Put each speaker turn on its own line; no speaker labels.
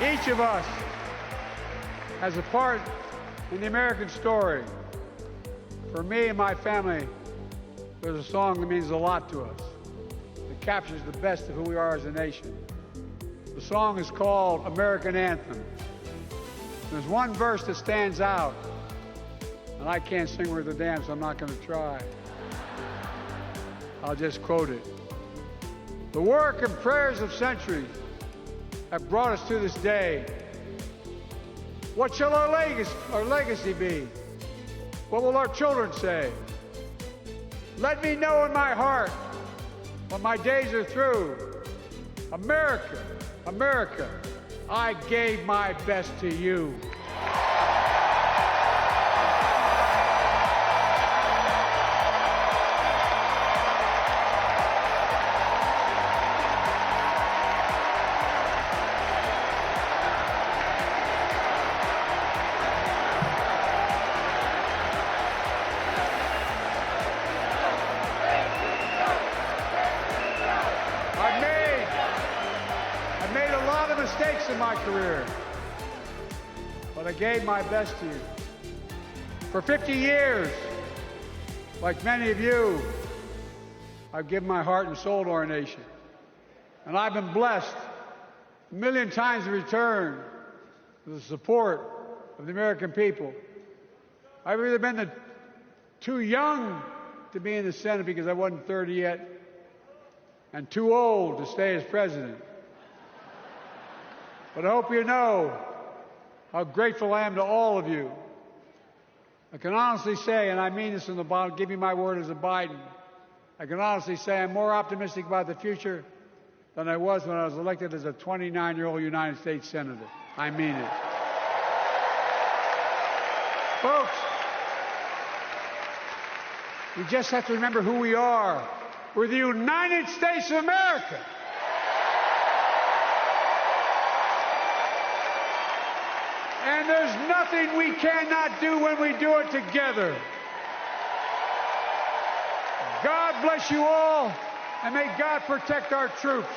Each of us has a part in the American story. For me and my family, there's a song that means a lot to us. It captures the best of who we are as a nation. The song is called American Anthem. There's one verse that stands out, and I can't sing worth a damn, so I'm not going to try. I'll just quote it. The work and prayers of centuries have brought us to this day. What shall our legacy be? What will our children say? Let me know in my heart when my days are through. America, America, I gave my best to you. Mistakes in my career, but I gave my best to you. For 50 years, like many of you, I've given my heart and soul to our nation. And I've been blessed a million times in return with the support of the American people. I've either been too young to be in the Senate because I wasn't 30 yet, and too old to stay as president. But I hope you know how grateful I am to all of you. I can honestly say, and I mean this in the bottom, give you my word as a Biden, I can honestly say I'm more optimistic about the future than I was when I was elected as a 29-year-old United States Senator. I mean it. Folks, we just have to remember who we are. We're the United States of America. And there's nothing we cannot do when we do it together. God bless you all, and may God protect our troops.